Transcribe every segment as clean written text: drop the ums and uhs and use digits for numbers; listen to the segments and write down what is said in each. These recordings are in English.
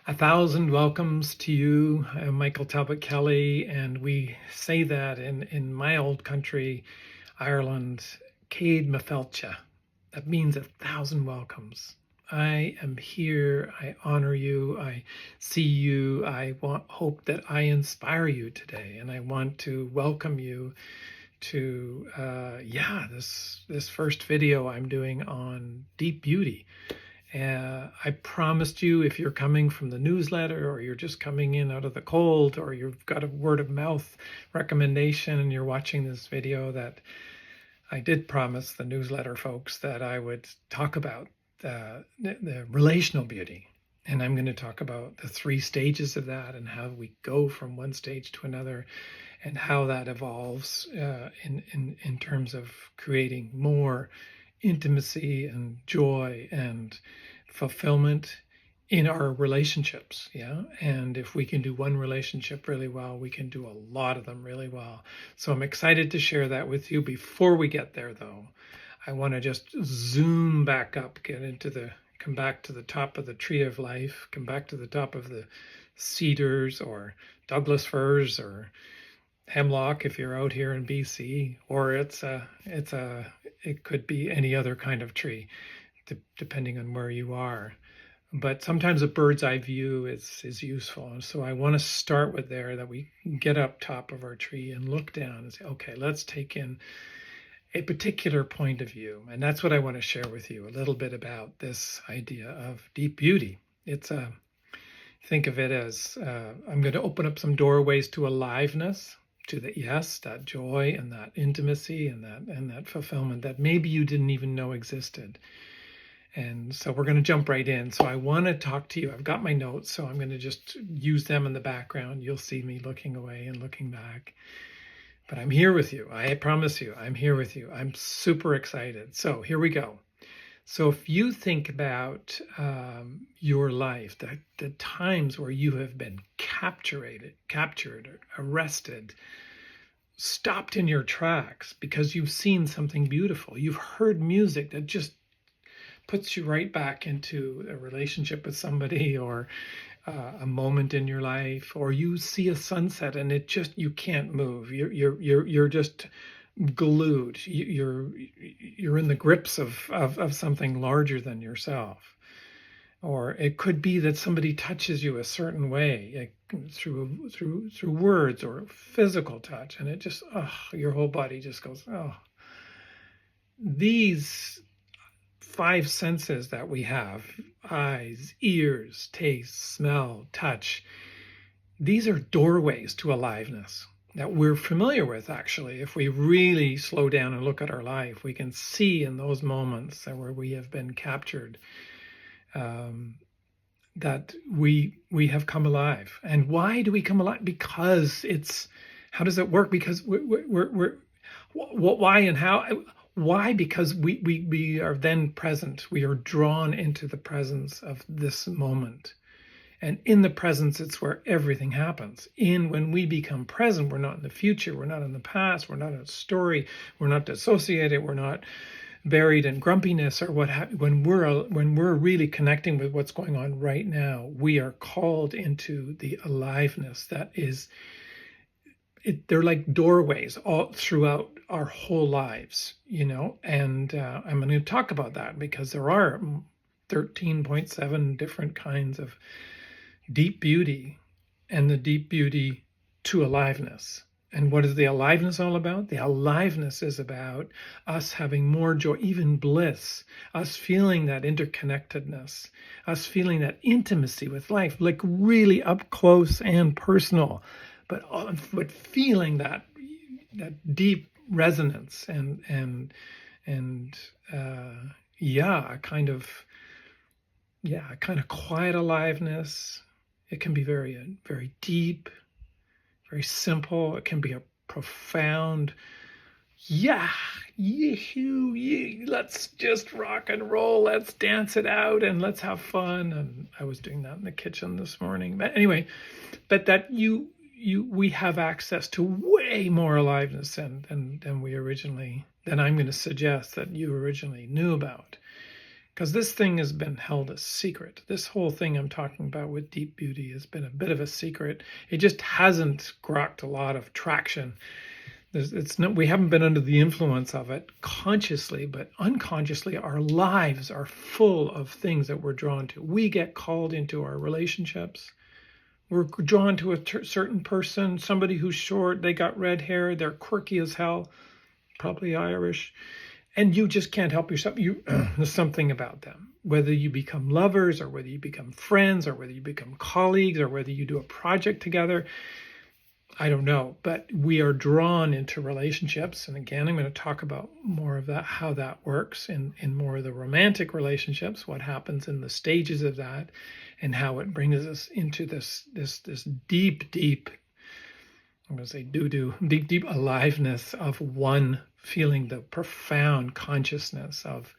A thousand welcomes to you. I'm Michael Talbot-Kelly, and we say that in my old country, Ireland, Céad Mafilse. That means 1,000 welcomes. I am here. I honor you. I see you. Hope that I inspire you today, and I want to welcome you to this first video I'm doing on deep beauty. I promised you, if you're coming from the newsletter or you're just coming in out of the cold or you've got a word of mouth recommendation and you're watching this video, that I did promise the newsletter folks that I would talk about the relational beauty. And I'm going to talk about the 3 stages of that and how we go from one stage to another and how that evolves in terms of creating more intimacy and joy and fulfillment in our relationships. And if we can do one relationship really well, we can do a lot of them really well. So I'm excited to share that with you. Before we get there, though, I want to just zoom back up, come back to the top of the tree of life, come back to the top of the cedars or Douglas firs or hemlock if you're out here in BC, or it could be any other kind of tree, depending on where you are. But sometimes a bird's eye view is useful. And so I want to start with there, that we get up top of our tree and look down and say, okay, let's take in a particular point of view. And that's what I want to share with you, a little bit about this idea of deep beauty. Think of it as, I'm going to open up some doorways to aliveness, to that joy and that intimacy and that fulfillment that maybe you didn't even know existed. And so we're going to jump right in. So I want to talk to you. I've got my notes, so I'm going to just use them in the background. You'll see me looking away and looking back. But I'm here with you. I promise you, I'm here with you. I'm super excited. So here we go. So if you think about your life, the times where you have been captured, arrested, stopped in your tracks because you've seen something beautiful, you've heard music that just puts you right back into a relationship with somebody, or a moment in your life, or you see a sunset and you can't move. You're just glued. You're in the grips of something larger than yourself. Or it could be that somebody touches you a certain way, through words or physical touch, and it just, your whole body just goes, oh. These 5 senses that we have, eyes, ears, taste, smell, touch, these are doorways to aliveness that we're familiar with. Actually, if we really slow down and look at our life, we can see in those moments where we have been captured, that we have come alive. And why do we come alive? Because how does it work? Because why and how? Why? Because we are then present. We are drawn into the presence of this moment. And in the presence, it's where everything happens. When we become present, we're not in the future, we're not in the past, we're not in a story, we're not dissociated, we're not buried in grumpiness or when we're really connecting with what's going on right now, we are called into the aliveness that is, they're like doorways all throughout our whole lives, and I'm going to talk about that because there are 13.7 different kinds of deep beauty, and the deep beauty to aliveness. And what is the aliveness all about? The aliveness is about us having more joy, even bliss, us feeling that interconnectedness, us feeling that intimacy with life, like really up close and personal, but feeling that deep resonance and a kind of quiet aliveness. It can be very, very deep, very simple. It can be a profound, let's just rock and roll. Let's dance it out and let's have fun. And I was doing that in the kitchen this morning. But anyway, that we have access to way more aliveness than I'm going to suggest that you originally knew about. because this thing has been held a secret. This whole thing I'm talking about with deep beauty has been a bit of a secret. It just hasn't grokked a lot of traction. We haven't been under the influence of it consciously, but unconsciously, our lives are full of things that we're drawn to. We get called into our relationships. We're drawn to a certain person, somebody who's short, they got red hair, they're quirky as hell, probably Irish, and you just can't help yourself. There's something about them. Whether you become lovers or whether you become friends or whether you become colleagues or whether you do a project together, I don't know, but we are drawn into relationships. And again, I'm going to talk about more of that, how that works in more of the romantic relationships, what happens in the stages of that, and how it brings us into this deep, I'm going to say deep aliveness of one, feeling the profound consciousness of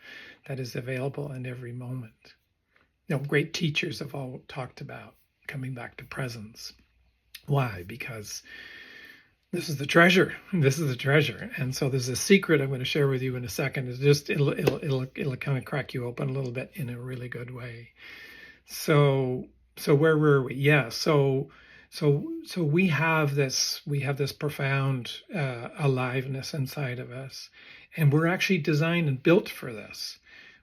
that is available in every moment. Great teachers have all talked about coming back to presence. Why? Because this is the treasure. This is the treasure. And so there's a secret I'm going to share with you in a second. It's just it'll kind of crack you open a little bit in a really good way. So where were we? Yeah. So we have this profound aliveness inside of us, and we're actually designed and built for this.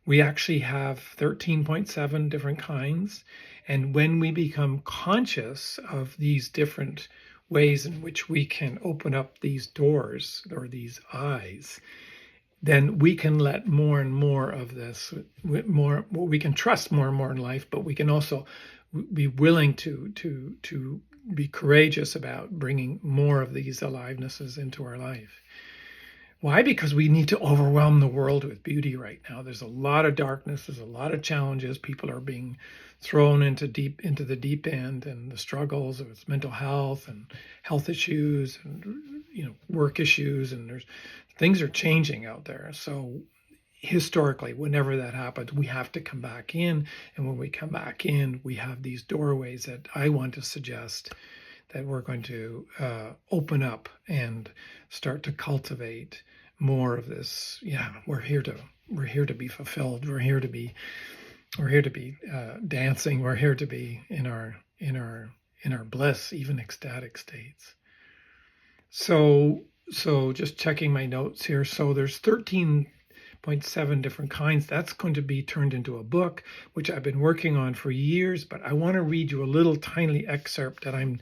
We actually have 13.7 different kinds, and when we become conscious of these different ways in which we can open up these doors or these eyes, then we can let more and more of this, we can trust more and more in life, but we can also be willing to be courageous about bringing more of these alivenesses into our life. Why? Because we need to overwhelm the world with beauty right now. There's a lot of darkness. There's a lot of challenges. People are being thrown into the deep end, and the struggles of mental health and health issues and work issues, and things are changing out there. So historically, whenever that happens, we have to come back in. And when we come back in, we have these doorways that I want to suggest that we're going to open up and start to cultivate more of this. Yeah, we're here to be fulfilled. We're here to be dancing. We're here to be in our bliss, even ecstatic states. So just checking my notes here. So there's 13.7 different kinds. That's going to be turned into a book, which I've been working on for years. But I want to read you a little tiny excerpt that I'm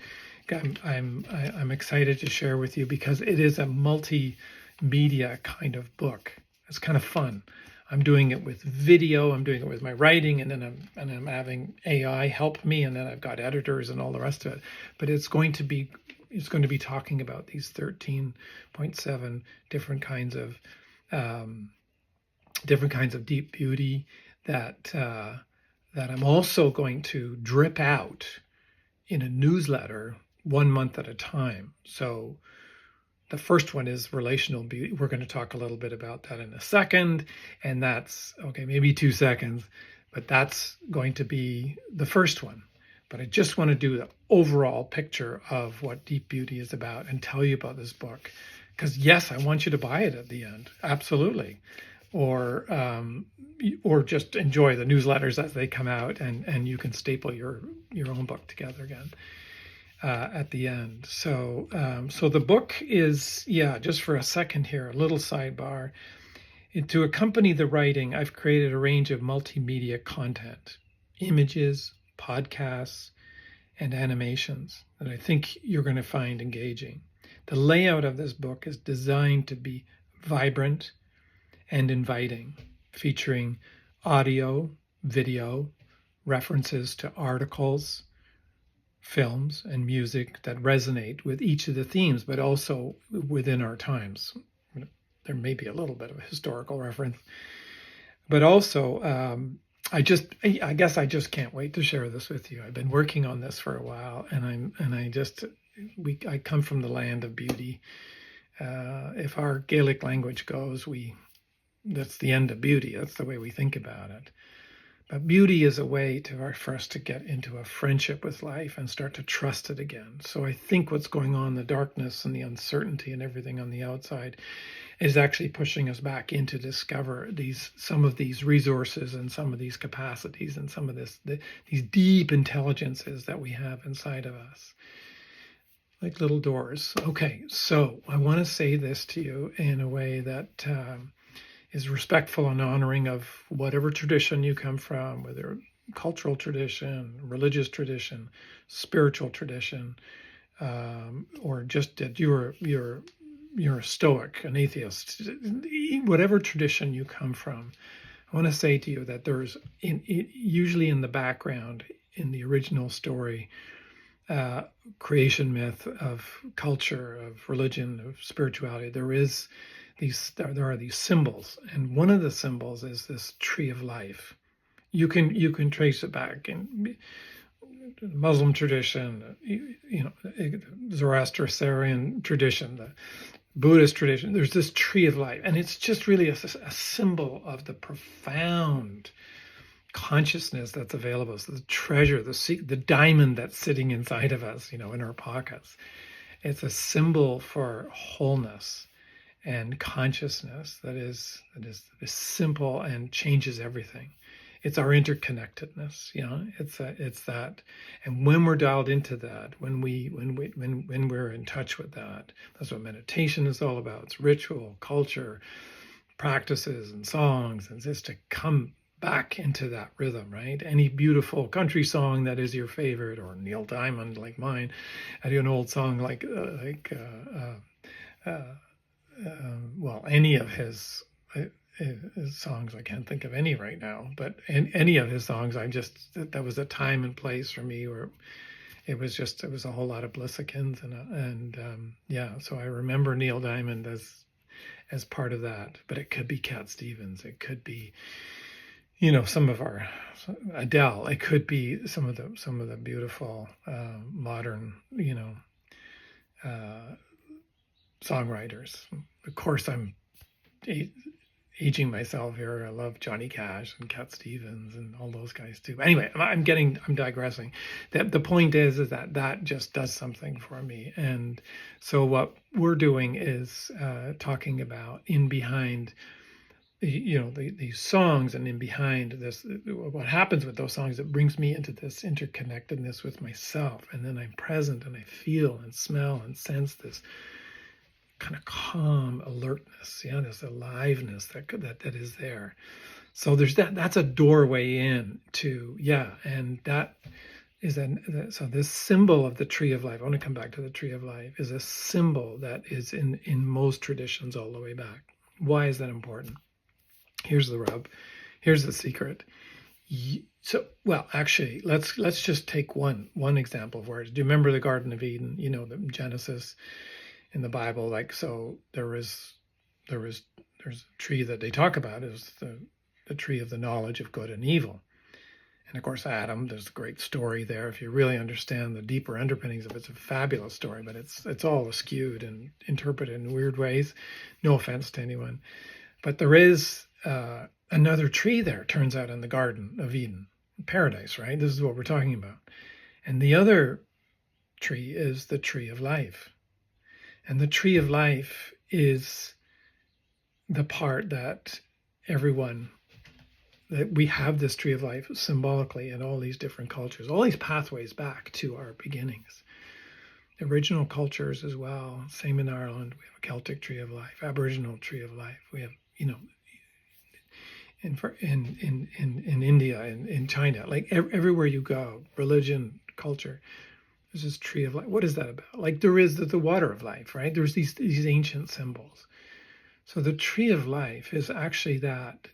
excited to share with you, because it is a multimedia kind of book. It's kind of fun. I'm doing it with video, I'm doing it with my writing, and then I'm having AI help me, and then I've got editors and all the rest of it. But it's going to be talking about these 13.7 different kinds of deep beauty that I'm also going to drip out in a newsletter 1 month at a time. So the first one is Relational Beauty. We're going to talk a little bit about that in a second, and that's okay, maybe 2 seconds, but that's going to be the first one. But I just want to do the overall picture of what deep beauty is about and tell you about this book, because yes, I want you to buy it at the end, absolutely, or just enjoy the newsletters as they come out, and you can staple your own book together again at the end. So the book is, just for a second here, a little sidebar. To accompany the writing, I've created a range of multimedia content, images, podcasts, and animations that I think you're going to find engaging. The layout of this book is designed to be vibrant and inviting, featuring audio, video, references to articles, films, and music that resonate with each of the themes, but also within our times. There may be a little bit of a historical reference, but also I guess I just can't wait to share this with you. I've been working on this for a while, and I come from the land of beauty. If our Gaelic language goes, that's the end of beauty. That's the way we think about it. But beauty is a way for us to get into a friendship with life and start to trust it again. So I think what's going on, the darkness and the uncertainty and everything on the outside, is actually pushing us back in to discover some of these resources and some of these capacities and some of these deep intelligences that we have inside of us, like little doors. Okay, so I want to say this to you in a way that is respectful and honoring of whatever tradition you come from, whether cultural tradition, religious tradition, spiritual tradition, or just that you're a Stoic, an atheist, whatever tradition you come from. I want to say to you that there's usually in the background, in the original story, creation myth of culture, of religion, of spirituality, there are these symbols, and one of the symbols is this tree of life. You can trace it back in Muslim tradition, Zoroastrian tradition, the Buddhist tradition. There's this tree of life, and it's just really a symbol of the profound consciousness that's available. So the treasure, the diamond that's sitting inside of us, in our pockets. It's a symbol for wholeness and consciousness that is simple and changes everything. It's our interconnectedness, it's that. And when we're dialed into that, when we're in touch with that, that's what meditation is all about. It's ritual, culture, practices and songs, and just to come back into that rhythm, right? Any beautiful country song that is your favorite, or Neil Diamond like mine. I do an old song like any of his songs. I can't think of any right now, but any of his songs, that was a time and place for me where it was a whole lot of Blissikins so I remember Neil Diamond as part of that. But it could be Cat Stevens, it could be some of our Adele, it could be some of the beautiful modern songwriters. Of course, I'm aging myself here. I love Johnny Cash and Cat Stevens and all those guys too. But anyway, I'm digressing. The point is that just does something for me. And so what we're doing is talking about in behind these songs, and in behind this, what happens with those songs, it brings me into this interconnectedness with myself, and then I'm present and I feel and smell and sense this kind of calm alertness, this aliveness that is there. So there's that's a doorway in to, and that is so this symbol of the tree of life, I want to come back to the tree of life, is a symbol that is in most traditions all the way back. Why is that important? Here's the rub. Here's the secret. Actually, let's just take one example of words. Do you remember the Garden of Eden? The Genesis in the Bible. There's a tree that they talk about is the tree of the knowledge of good and evil. And of course, Adam. There's a great story there. If you really understand the deeper underpinnings of it, it's a fabulous story. But it's all skewed and interpreted in weird ways. No offense to anyone, but there is another tree there, turns out, in the Garden of Eden, paradise, right? This is what we're talking about. And the other tree is the tree of life. And the tree of life is the part that we have this tree of life symbolically in all these different cultures, all these pathways back to our beginnings. The original cultures as well, same in Ireland, we have a Celtic tree of life, Aboriginal tree of life. We have, in India, in China, like everywhere you go, religion, culture, there's this tree of life. What is that about? Like there is the water of life, right? There's these ancient symbols. So the tree of life is actually that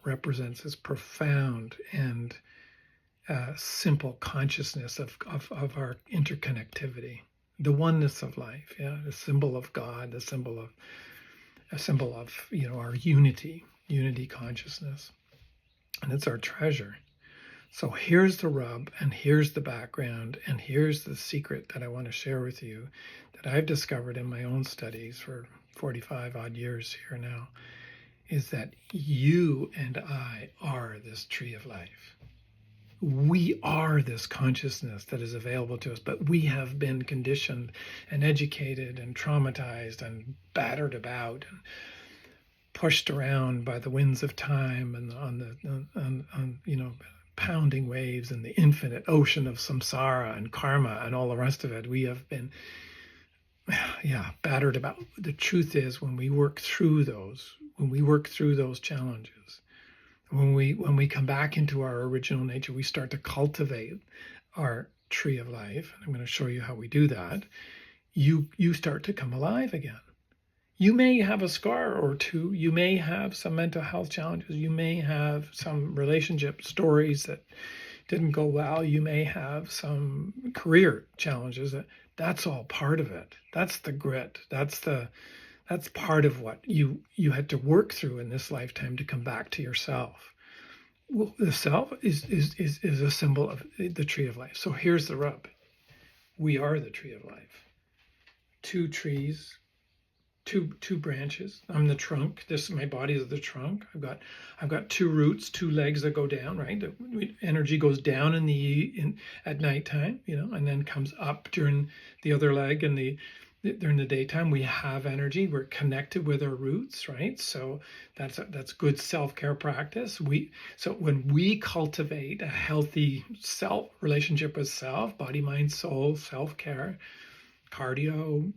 represents this profound and simple consciousness of our interconnectivity, the oneness of life, the symbol of God, a symbol of our unity consciousness, and it's our treasure. So here's the rub, and here's the background, and here's the secret that I want to share with you that I've discovered in my own studies for 45 odd years here now, is that you and I are this tree of life. We are this consciousness that is available to us, but we have been conditioned and educated and traumatized and battered about and pushed around by the winds of time and on pounding waves and the infinite ocean of samsara and karma and all the rest of it. We have been battered about. The truth is, when we work through those challenges, when we come back into our original nature, we start to cultivate our tree of life. And I'm going to show you how we do that. You start to come alive again. You may have a scar or two. You may have some mental health challenges. You may have some relationship stories that didn't go well. You may have some career challenges. That's all part of it. That's the grit. That's part of what you had to work through in this lifetime to come back to yourself. Well, the self is a symbol of the tree of life. So here's the rub. We are the tree of life. Two trees, two branches. I'm the trunk. My body is the trunk. I've got two roots, two legs that go down, right? The energy goes down at nighttime, and then comes up during the other leg and during the daytime. We have energy. We're connected with our roots, right? So that's good self-care practice. So when we cultivate a healthy relationship with self, body, mind, soul, self-care, cardio,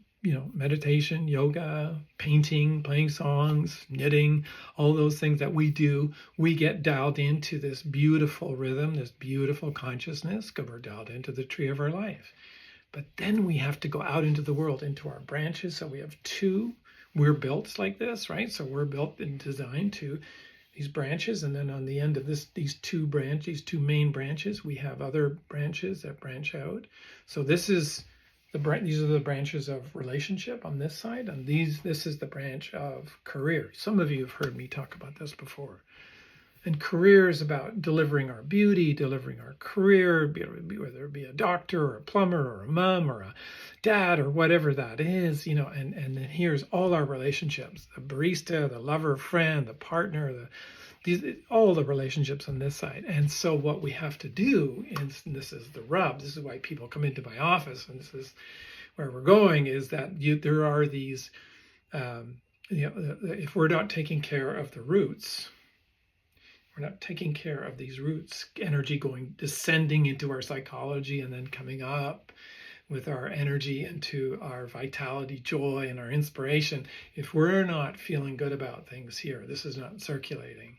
meditation, yoga, painting, playing songs, knitting, all those things that we do, we get dialed into this beautiful rhythm, this beautiful consciousness, because we're dialed into the tree of our life. But then we have to go out into the world, into our branches. So we have two. We're built like this, right? So we're built and designed to these branches. And then on the end of these two main branches, we have other branches that branch out. So these are the branches of relationship on this side. And this is the branch of career. Some of you have heard me talk about this before. And career is about delivering our beauty, delivering our career, whether it be a doctor or a plumber or a mom or a dad or whatever that is, and then here's all our relationships, the barista, the lover, friend, the partner, all the relationships on this side. And so what we have to do is, and this is the rub, this is why people come into my office, and this is where we're going, is that there are these, if we're not taking care of the roots, we're not taking care of these roots, energy descending into our psychology and then coming up with our energy into our vitality, joy, and our inspiration. If we're not feeling good about things here, this is not circulating,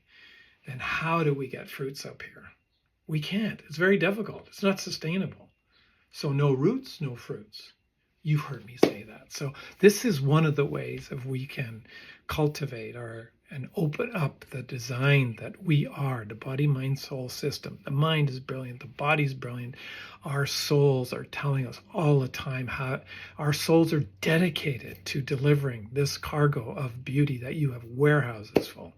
then how do we get fruits up here? We can't. It's very difficult. It's not sustainable. So no roots, no fruits. You've heard me say that. So this is one of the ways of we can cultivate and open up the design that we are, the body, mind, soul system. The mind is brilliant. The body's brilliant. Our souls are telling us all the time how our souls are dedicated to delivering this cargo of beauty that you have warehouses full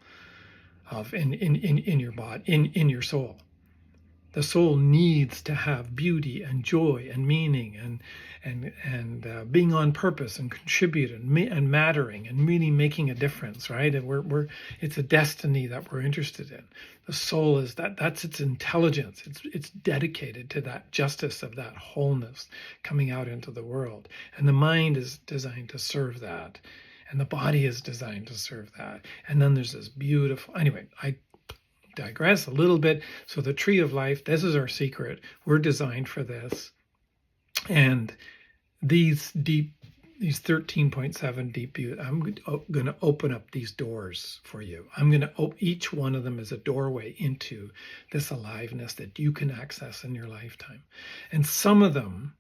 of in your body, in your soul. The soul needs to have beauty and joy and meaning and being on purpose and contributing and mattering and really making a difference, right? And it's a destiny that we're interested in. The soul is that's its intelligence. It's dedicated to that justice of that wholeness coming out into the world. And the mind is designed to serve that. And the body is designed to serve that. And then there's this beautiful, anyway, I digress a little bit. So the tree of life, this is our secret. We're designed for this. And these 13.7 deep beauty, I'm going to open up these doors for you. I'm going to each one of them is a doorway into this aliveness that you can access in your lifetime. And some of them,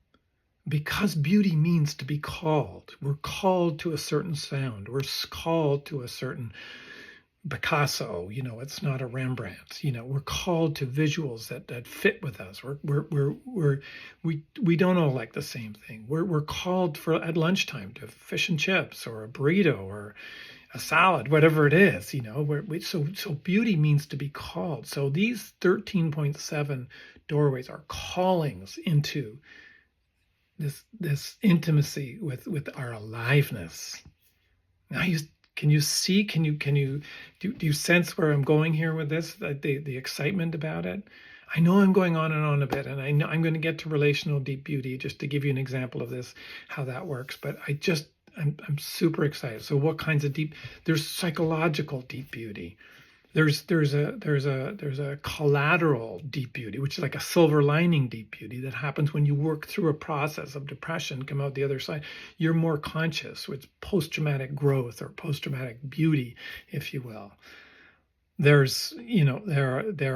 because beauty means to be called, we're called to a certain sound. We're called to a certain Picasso, it's not a Rembrandt. We're called to visuals that fit with us. We don't all like the same thing. We're called at lunchtime to fish and chips or a burrito or a salad, whatever it is. So beauty means to be called. So these 13.7 doorways are callings into this intimacy with our aliveness. Now can you see? Do you sense where I'm going here with this? The excitement about it? I know I'm going on and on a bit, and I know I'm going to get to relational deep beauty just to give you an example of this, how that works. But I'm super excited. So what kinds of deep? There's psychological deep beauty. There's a collateral deep beauty, which is like a silver lining deep beauty that happens when you work through a process of depression, come out the other side. You're more conscious with post-traumatic growth or post-traumatic beauty, if you will. There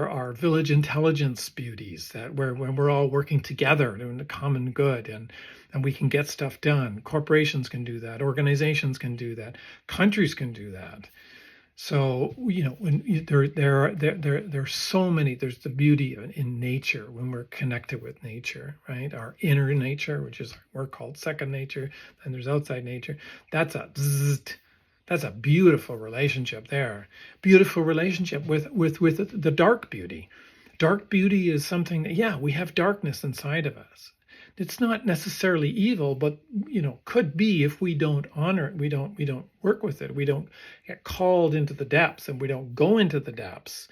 are village intelligence beauties that where when we're all working together doing the common good, and we can get stuff done. Corporations can do that, organizations can do that, countries can do that. So when there's so many. There's the beauty in nature when we're connected with nature, right? Our inner nature, which is we're called second nature, and there's outside nature. That's a zzzt, that's a beautiful relationship there. Beautiful relationship with the dark beauty. Dark beauty is something that, yeah, we have darkness inside of us. It's not necessarily evil, but could be if we don't honor it, we don't work with it, we don't get called into the depths, and we don't go into the depths.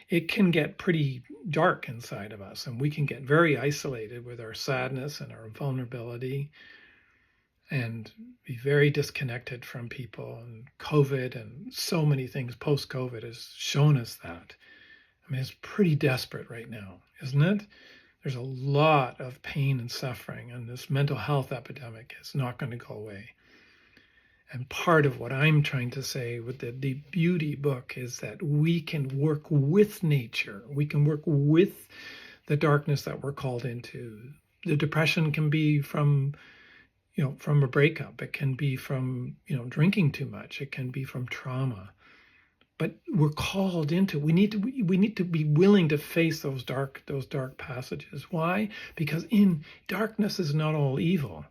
It can get pretty dark inside of us, and we can get very isolated with our sadness and our vulnerability, and be very disconnected from people. And COVID and so many things post-COVID has shown us that. I mean, it's pretty desperate right now, isn't it? There's a lot of pain and suffering, and this mental health epidemic is not going to go away. And part of what I'm trying to say with the Deep Beauty book is that we can work with nature. We can work with the darkness that we're called into. The depression can be from a breakup. It can be from, drinking too much. It can be from trauma. But we're called into. We need to be willing to face those dark passages. Why? Because in darkness is not all evil.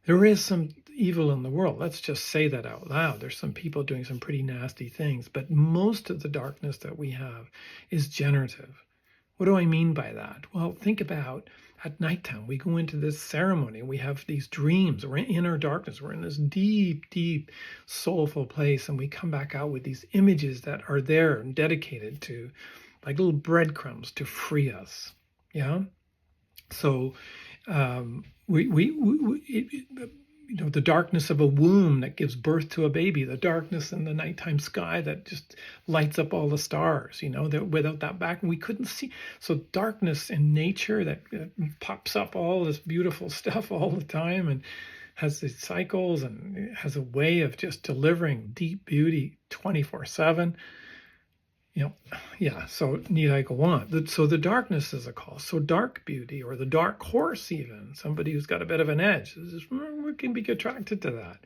There is some evil in the world. Let's just say that out loud. There's some people doing some pretty nasty things, but most of the darkness that we have is generative. What do I mean by that? Well, think about at nighttime, we go into this ceremony, we have these dreams, we're in our darkness, we're in this deep, deep, soulful place, and we come back out with these images that are there and dedicated to, like little breadcrumbs to free us. Yeah? So the darkness of a womb that gives birth to a baby, the darkness in the nighttime sky that just lights up all the stars, that without that back, we couldn't see. So darkness in nature that pops up all this beautiful stuff all the time and has its cycles and has a way of just delivering deep beauty 24/7. So need I go on? So the darkness is a call. So dark beauty, or the dark horse, even somebody who's got a bit of an edge, we can be attracted to that.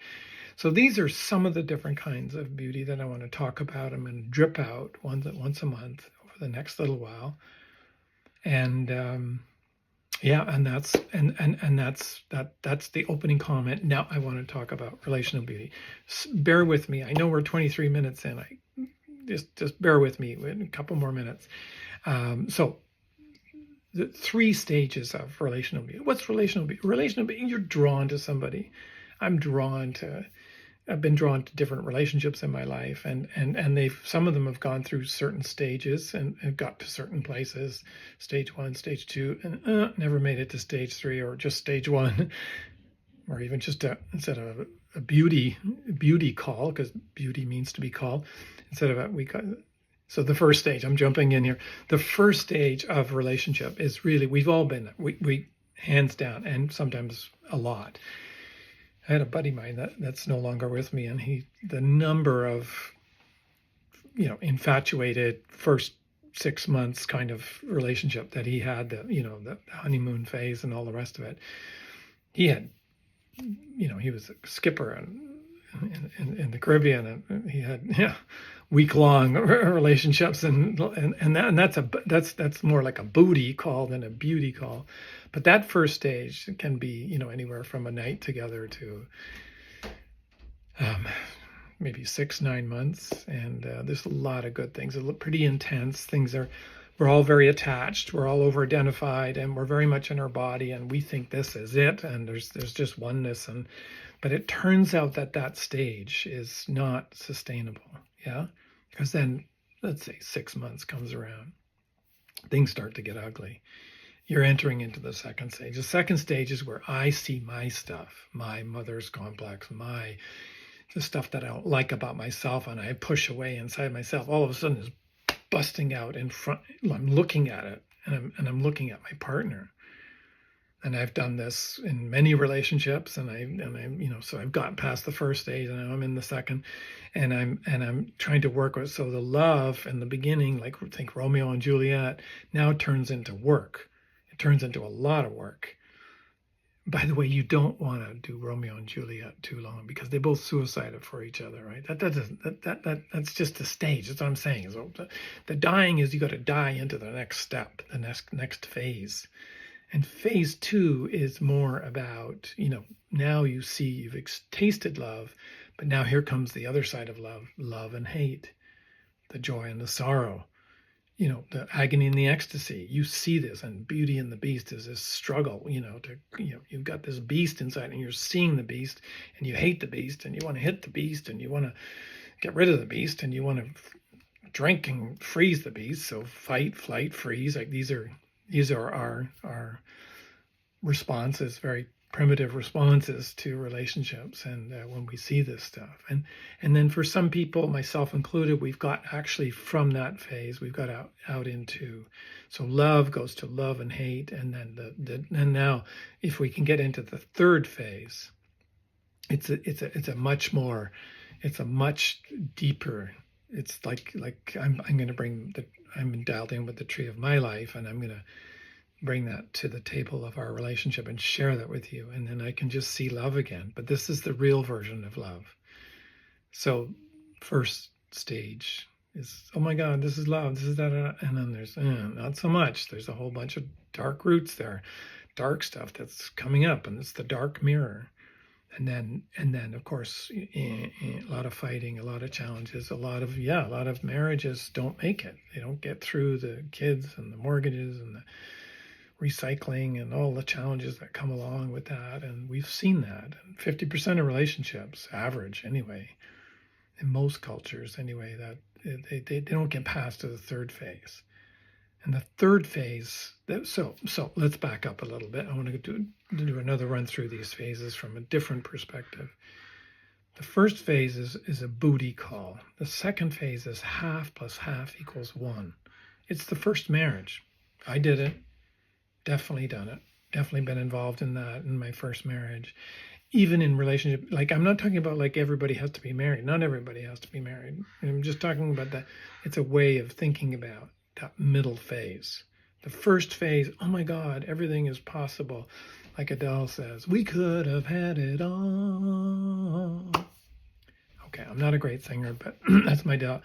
So these are some of the different kinds of beauty that I want to talk about. I'm going to drip out once a month over the next little while, and that's the opening comment. Now I want to talk about relational beauty. Bear with me. I know we're 23 minutes in. Just bear with me a couple more minutes. So the 3 stages of relational beauty. What's relational beauty? Relational beauty, you're drawn to somebody. I've been drawn to different relationships in my life, and some of them have gone through certain stages and have got to certain places, stage 1, stage 2, and never made it to stage 3 or just stage 1, or even just instead of a beauty call, because beauty means to be called, instead of so the first stage, I'm jumping in here. The first stage of relationship is really, we've all been there. We hands down, and sometimes a lot. I had a buddy of mine that's no longer with me, and the number of infatuated first 6 months kind of relationship that he had, the honeymoon phase and all the rest of it. He had, he was a skipper in the Caribbean, and he had week-long relationships, and that's more like a booty call than a beauty call. But that first stage can be anywhere from a night together to maybe 6-9 months, and there's a lot of good things. It's pretty intense. We're all very attached, we're all over identified, and we're very much in our body, and we think this is it, and there's just oneness, but it turns out that stage is not sustainable. Yeah, because then let's say 6 months comes around, things start to get ugly. You're entering into the second stage. The second stage is where I see my stuff, my mother's complex, the stuff that I don't like about myself, and I push away inside myself. All of a sudden, is busting out in front. I'm looking at it, and I'm looking at my partner. And I've done this in many relationships, and so I've gotten past the first stage, and I'm in the second, and I'm trying to work with. So the love in the beginning, like think Romeo and Juliet, now turns into work. It turns into a lot of work. By the way, you don't want to do Romeo and Juliet too long, because they both suicided for each other, right? That's just the stage. That's what I'm saying. So the dying is, you got to die into the next step, the next phase. And phase 2 is more about, now you see, you've tasted love, but now here comes the other side of love and hate, the joy and the sorrow, the agony and the ecstasy. You see this, and Beauty and the Beast is this struggle, you've got this beast inside, and you're seeing the beast, and you hate the beast, and you want to hit the beast, and you want to get rid of the beast, and you want to drink and freeze the beast. So fight, flight, freeze, like these are our responses, very primitive responses to relationships, and when we see this stuff, and then for some people, myself included, we've got actually from that phase, we've got out into, so love goes to love and hate, and then and now if we can get into the third phase, it's a much deeper. It's like I'm going to bring I'm dialed in with the tree of my life, and I'm going to bring that to the table of our relationship and share that with you. And then I can just see love again. But this is the real version of love. So first stage is, oh my God, this is love. This is that. And then there's not so much. There's a whole bunch of dark roots there, dark stuff that's coming up. And it's the dark mirror. And then of course, a lot of fighting, a lot of challenges, a lot of marriages don't make it. They don't get through the kids and the mortgages and the recycling and all the challenges that come along with that. And we've seen that. And 50% of relationships, average anyway, in most cultures anyway, that they don't get past to the third phase. And the third phase, so let's back up a little bit. I want to do another run through these phases from a different perspective. The first phase is a booty call. The second phase is half plus half equals 1. It's the first marriage. I did it. Definitely done it. Definitely been involved in that in my first marriage. Even in relationship, like I'm not talking about like everybody has to be married. Not everybody has to be married. I'm just talking about that. It's a way of thinking about that middle phase. The first phase, oh my God, everything is possible. Like Adele says, we could have had it all. Okay, I'm not a great singer, but that's my Adele.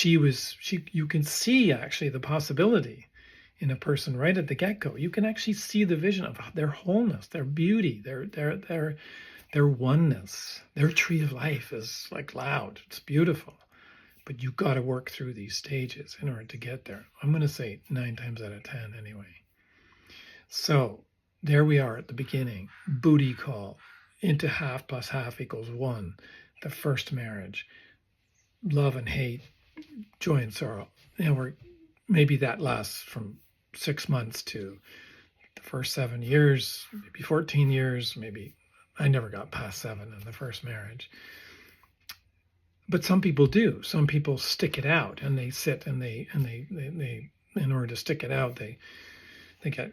You can see actually the possibility in a person right at the get-go. You can actually see the vision of their wholeness, their beauty, their oneness. Their tree of life is like loud. It's beautiful. But you've got to work through these stages in order to get there. I'm going to say 9 times out of 10 anyway. So there we are at the beginning. Booty call into half plus half equals 1. The first marriage. Love and hate, joy and sorrow. Maybe that lasts from 6 months to the first 7 years, maybe 14 years, maybe. I never got past 7 in the first marriage. But some people do. Some people stick it out, and they sit and they in order to stick it out, they become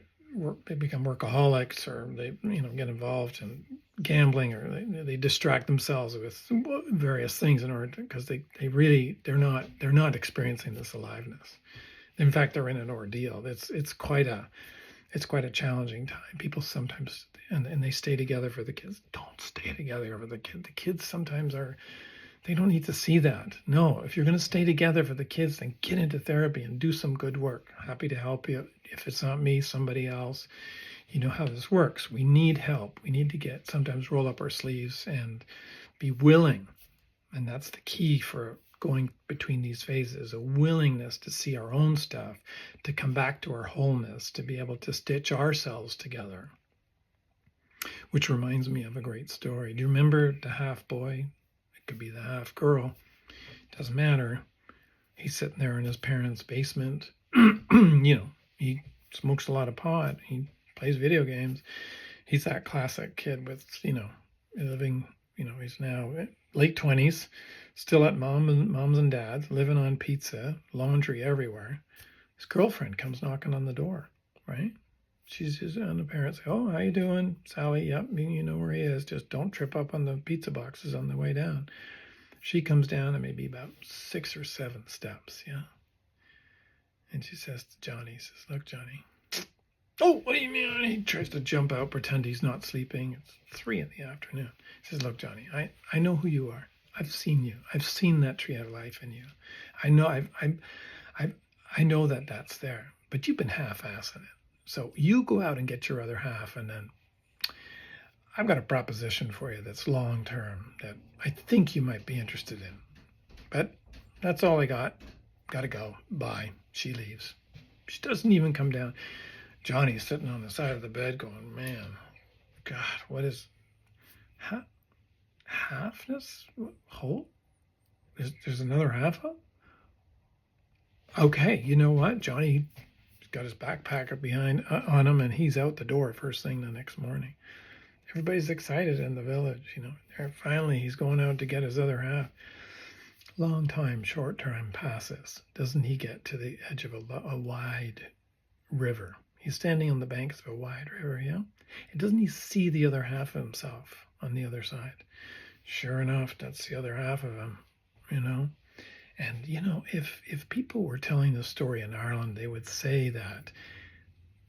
workaholics, or they get involved in gambling, or they distract themselves with various things in order because they're not experiencing this aliveness. In fact, they're in an ordeal. It's quite a challenging time. People sometimes and they stay together for the kids. Don't stay together for the kids. The kids sometimes they don't need to see that. No, if you're going to stay together for the kids, then get into therapy and do some good work. Happy to help you. If it's not me, somebody else. You know how this works. We need help. We need to sometimes roll up our sleeves and be willing. And that's the key for going between these phases, a willingness to see our own stuff, to come back to our wholeness, to be able to stitch ourselves together. Which reminds me of a great story. Do you remember the half boy? It could be the half girl. Doesn't matter. He's sitting there in his parents' basement. He smokes a lot of pot. He plays video games. He's that classic kid with, living, he's now late 20s, still at mom's and dad's, living on pizza, laundry everywhere. His girlfriend comes knocking on the door, right? She's just, and the parents say, "Oh, how you doing, Sally? Yep, you know where he is. Just don't trip up on the pizza boxes on the way down." She comes down and maybe about 6 or 7 steps, yeah. And she says to Johnny, "Look, Johnny." "Oh, what do you mean?" He tries to jump out, pretend he's not sleeping. It's 3 in the afternoon. He says, "Look, Johnny, I know who you are. I've seen you. I've seen that tree of life in you. I know I know that that's there, but you've been half-assing it. So you go out and get your other half, and then I've got a proposition for you that's long-term that I think you might be interested in. But that's all I got. Gotta go. Bye." She leaves. She doesn't even come down. Johnny's sitting on the side of the bed going, "Man, God, what is halfness? Whole? There's another half up?" Okay, you know what? Johnny's got his backpack behind on him, and he's out the door first thing the next morning. Everybody's excited in the village, Finally, he's going out to get his other half. Long time, short time passes. Doesn't he get to the edge of a wide river? He's standing on the banks of a wide river, yeah? And doesn't he see the other half of himself on the other side? Sure enough, that's the other half of him, And, if people were telling the story in Ireland, they would say that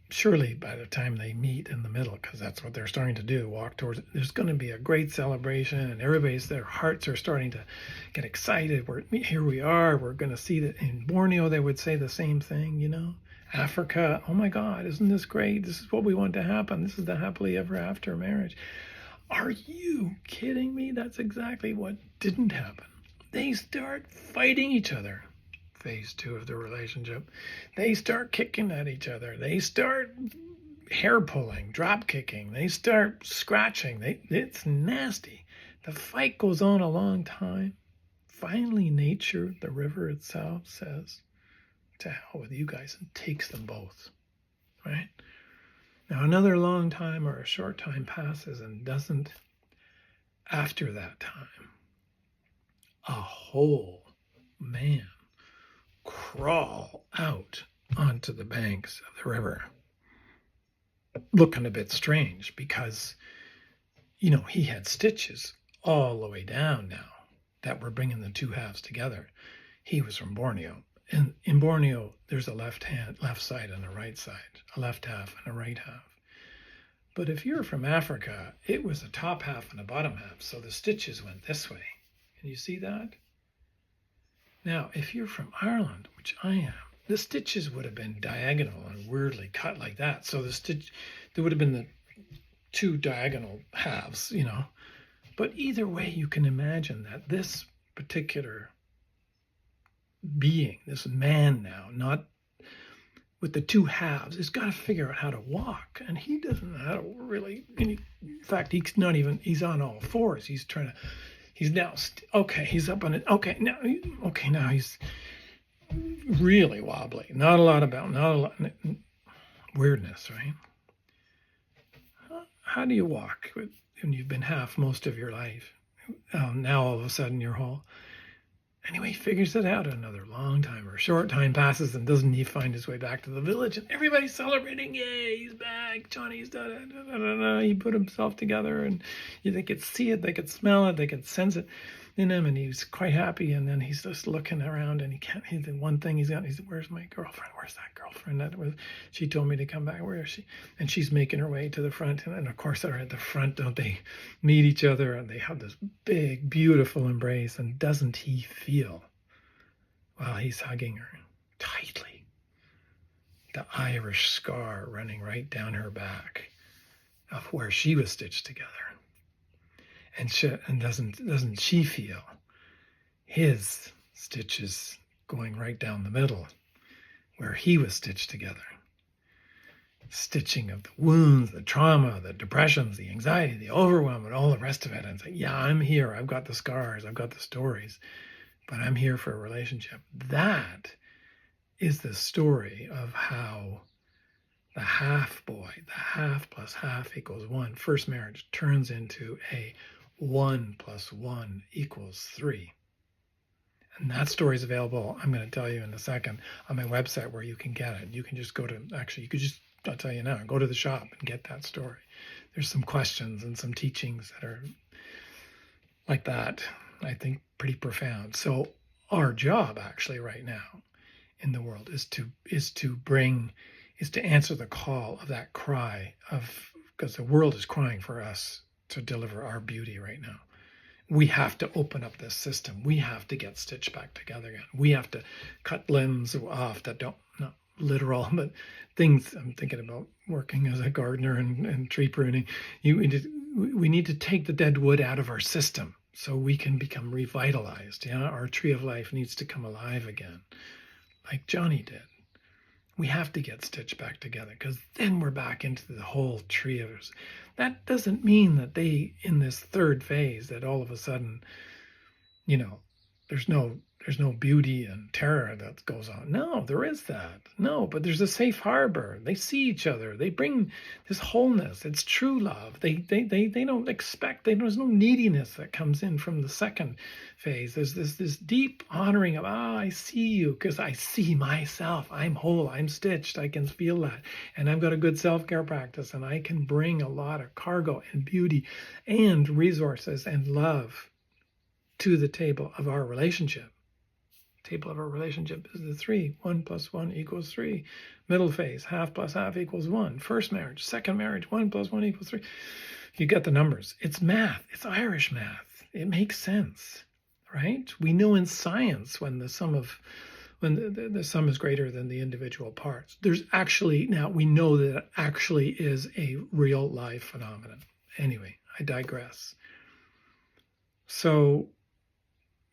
surely by the time they meet in the middle, because that's what they're starting to do, walk towards it, there's going to be a great celebration, and their hearts are starting to get excited. Here we are. We're going to see that. In Borneo, they would say the same thing, Africa, "Oh my God, isn't this great? This is what we want to happen. This is the happily ever after marriage." Are you kidding me? That's exactly what didn't happen. They start fighting each other. Phase 2 of the relationship. They start kicking at each other. They start hair pulling, drop kicking. They start scratching. It's nasty. The fight goes on a long time. Finally, nature, the river itself, says, "To hell with you guys," and takes them both, right? Now, another long time or a short time passes, and doesn't, after that time, a whole man crawl out onto the banks of the river, looking a bit strange because, he had stitches all the way down now that were bringing the two halves together. He was from Borneo. And in Borneo, there's a left side and a right side, a left half and a right half. But if you're from Africa, it was a top half and a bottom half, so the stitches went this way. Can you see that? Now, if you're from Ireland, which I am, the stitches would have been diagonal and weirdly cut like that. So there would have been the 2 diagonal halves, But either way, you can imagine that this particular being, this man now, not with the 2 halves, has got to figure out how to walk. And he doesn't know how to really, in fact, he's on all fours. He's now, he's up on it. Now he's really wobbly. Not a lot weirdness, right? How do you walk when you've been half most of your life? Now all of a sudden you're whole. Anyway, he figures it out. Another long time or short time passes, and doesn't he find his way back to the village? And everybody's celebrating. Yay, he's back. Johnny's done it. He put himself together, and they could see it, they could smell it, they could sense it in him, and he's quite happy. And then he's just looking around, and the one thing he's got, "Where's my girlfriend? Where's that girlfriend? She told me to come back. Where is she?" And she's making her way to the front. And of course, they're at the front, don't they? Meet each other, and they have this big, beautiful embrace. And doesn't he feel, while he's hugging her tightly, the Irish scar running right down her back of where she was stitched together? And doesn't she feel his stitches going right down the middle where he was stitched together? Stitching of the wounds, the trauma, the depressions, the anxiety, the overwhelm, and all the rest of it. And say, "Yeah, I'm here. I've got the scars. I've got the stories, but I'm here for a relationship." That is the story of how the half boy, the half plus half equals 1, first marriage turns into a 1 plus 1 equals 3. And that story is available, I'm going to tell you in a second, on my website where you can get it. You can just go to, actually, you could just, I'll tell you now, go to the shop and get that story. There's some questions and some teachings that are like that, I think pretty profound. So our job actually right now in the world is to answer the call of that cry of, because the world is crying for us to deliver our beauty right now. We have to open up this system. We have to get stitched back together again. We have to cut limbs off that don't, not literal, but things. I'm thinking about working as a gardener and tree pruning. We need to take the dead wood out of our system so we can become revitalized. Yeah, our tree of life needs to come alive again, like Johnny did. We have to get stitched back together, because then we're back into the whole tree of us. That doesn't mean that they, in this third phase, that all of a sudden, there's no beauty and terror that goes on. No, there is that. No, but there's a safe harbor. They see each other. They bring this wholeness. It's true love. They don't expect. There's no neediness that comes in from the second phase. There's this deep honoring of, I see you because I see myself. I'm whole. I'm stitched. I can feel that, and I've got a good self-care practice, and I can bring a lot of cargo and beauty and resources and love to the table of our relationship. Table of our relationship is the 3. 1 plus 1 equals 3. Middle phase, half plus half equals 1. First marriage, second marriage, 1 plus 1 equals 3. You get the numbers. It's math. It's Irish math. It makes sense, right? We know in science when the sum is greater than the individual parts. There's actually, now we know that it actually is a real life phenomenon. Anyway, I digress. So,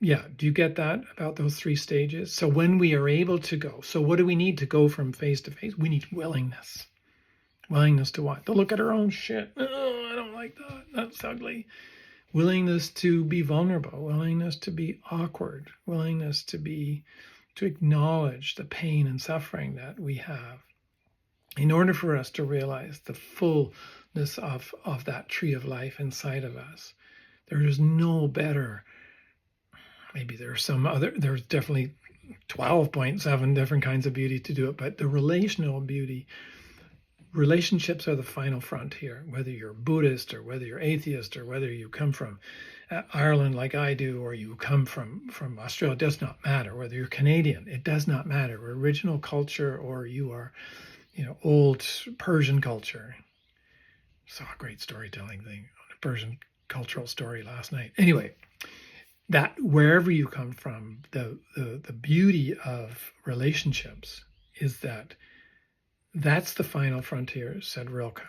yeah, do you get that about those 3 stages? So when we are able to go, so what do we need to go from phase to phase? We need willingness. Willingness to what? To look at our own shit. Oh, I don't like that. That's ugly. Willingness to be vulnerable. Willingness to be awkward. Willingness to acknowledge the pain and suffering that we have, in order for us to realize the fullness of that tree of life inside of us. There is no better. Maybe there's definitely 12.7 different kinds of beauty to do it, but the relational beauty, relationships are the final frontier. Whether you're Buddhist or whether you're atheist or whether you come from Ireland like I do, or you come from Australia, it does not matter. Whether you're Canadian, it does not matter. Original culture or you are, old Persian culture. Saw a great storytelling thing on a Persian cultural story last night. Anyway, that wherever you come from, the beauty of relationships is that's the final frontier, said Rilke.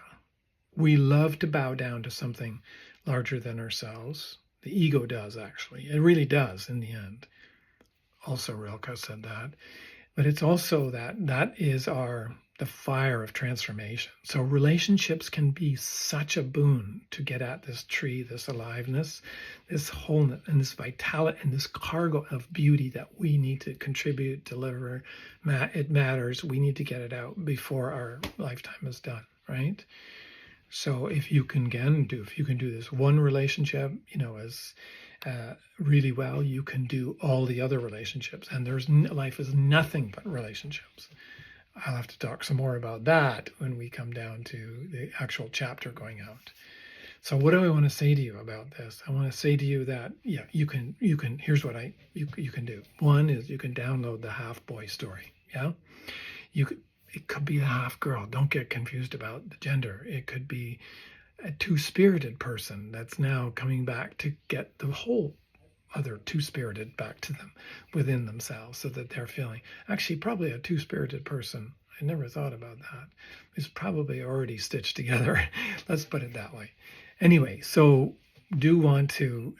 We love to bow down to something larger than ourselves. The ego does, actually. It really does in the end. Also, Rilke said that. But it's also that is the fire of transformation. So relationships can be such a boon to get at this tree, this aliveness, this wholeness, and this vitality, and this cargo of beauty that we need to contribute, deliver. It matters. We need to get it out before our lifetime is done, right? So if you can do this one relationship, as really well, you can do all the other relationships. And life is nothing but relationships. I'll have to talk some more about that when we come down to the actual chapter going out. So what do I want to say to you about this? I want to say to you that, you can, here's what you can do. One is you can download the half boy story. Yeah. It could be a half girl. Don't get confused about the gender. It could be a two-spirited person that's now coming back to get the whole other two-spirited back to them within themselves, so that they're feeling, actually probably a two-spirited person, I never thought about that, is probably already stitched together. Let's put it that way. Anyway, so do want to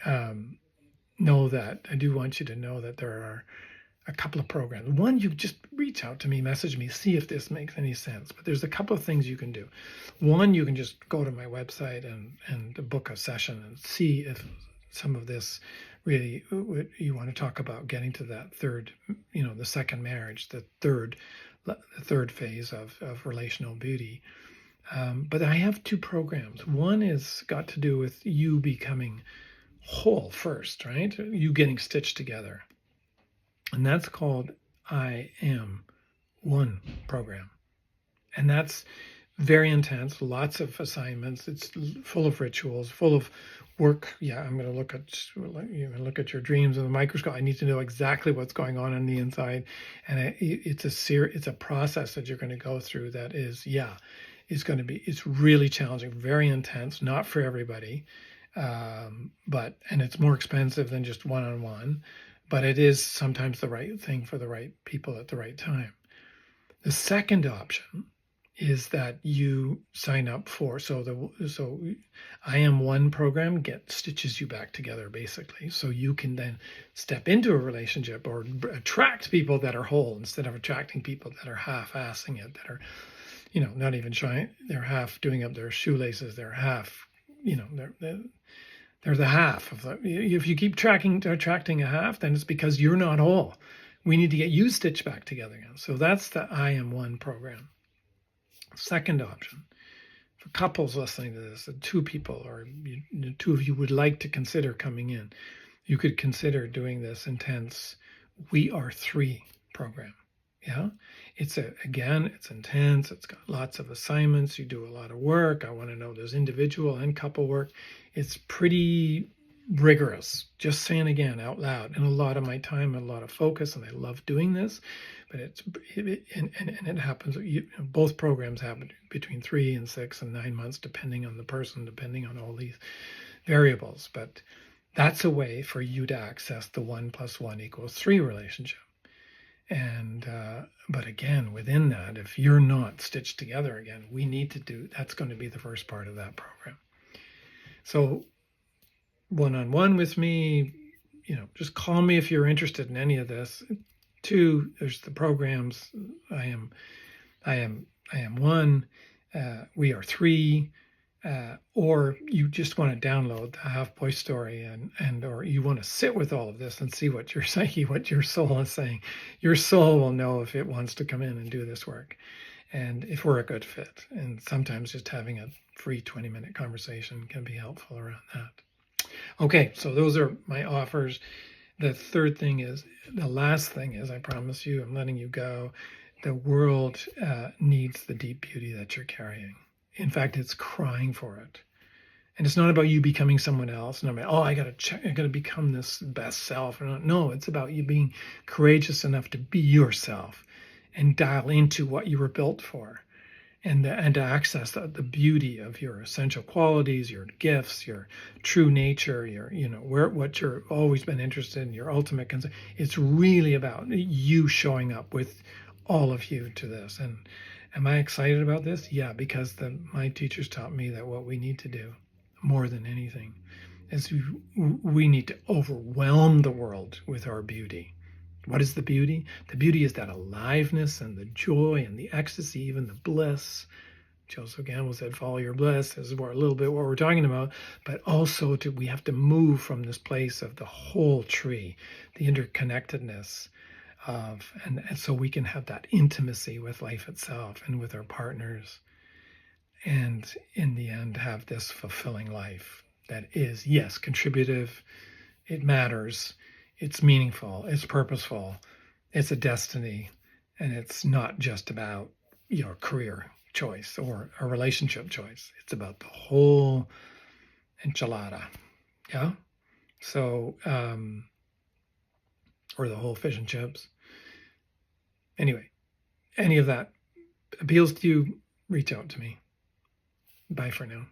know that, I do want you to know that there are a couple of programs. One, you just reach out to me, message me, see if this makes any sense. But there's a couple of things you can do. One, you can just go to my website and book a session and see if some of this really, you want to talk about getting to that third, the second marriage, the third phase of relational beauty. But I have two programs. One is got to do with you becoming whole first, right? You getting stitched together. And that's called I Am One program. And that's very intense, lots of assignments. It's full of rituals, full of work. Yeah, I'm going to look at your dreams in the microscope. I need to know exactly what's going on the inside, and it's a process that you're going to go through. That is, it's really challenging, very intense, not for everybody, and it's more expensive than just one-on-one, but it is sometimes the right thing for the right people at the right time. The second option is that you sign up for, so I Am One program stitches you back together, basically, so you can then step into a relationship or attract people that are whole instead of attracting people that are half-assing it, that are not even trying. They're half doing up their shoelaces. They're half, they're the half of the. If you keep attracting a half, then it's because you're not whole. We need to get you stitched back together again. So that's the I Am One program. Second option, for couples listening to this, two people or two of you would like to consider coming in, you could consider doing this intense We Are Three program. Yeah, it's intense. It's got lots of assignments. You do a lot of work. I want to know there's individual and couple work. It's pretty rigorous. Just saying again out loud, and a lot of my time, a lot of focus, and I love doing this. But it happens. Both programs happen between 3 and 6 and 9 months, depending on the person, depending on all these variables. But that's a way for you to access the 1 + 1 = 3 relationship. And but again, within that, if you're not stitched together again, that's going to be the first part of that program. So one-on-one with me, just call me if you're interested in any of this. 2, there's the programs. I am one. We Are 3. Or you just want to download the Half Boy Story, or you want to sit with all of this and see what your psyche, what your soul is saying. Your soul will know if it wants to come in and do this work, and if we're a good fit. And sometimes just having a free 20-minute conversation can be helpful around that. Okay, so those are my offers. The last thing is, I promise you, I'm letting you go. The world needs the deep beauty that you're carrying. In fact, it's crying for it. And it's not about you becoming someone else. Not about, I got to become this best self. No, it's about you being courageous enough to be yourself and dial into what you were built for, and to access the beauty of your essential qualities, your gifts, your true nature, what you're always been interested in, your ultimate concern. It's really about you showing up with all of you to this. And am I excited about this? Yeah, because my teachers taught me that what we need to do more than anything is we need to overwhelm the world with our beauty. What is the beauty? The beauty is that aliveness and the joy and the ecstasy, even the bliss. Joseph Campbell said, follow your bliss. This is a little bit what we're talking about. But also we have to move from this place of the whole tree, the interconnectedness and so we can have that intimacy with life itself and with our partners, and in the end have this fulfilling life that is, yes, contributive, it matters, it's meaningful, it's purposeful, it's a destiny, and it's not just about your career choice or a relationship choice. It's about the whole enchilada. Yeah. So or the whole fish and chips. Anyway, any of that appeals to you, reach out to me. Bye for now.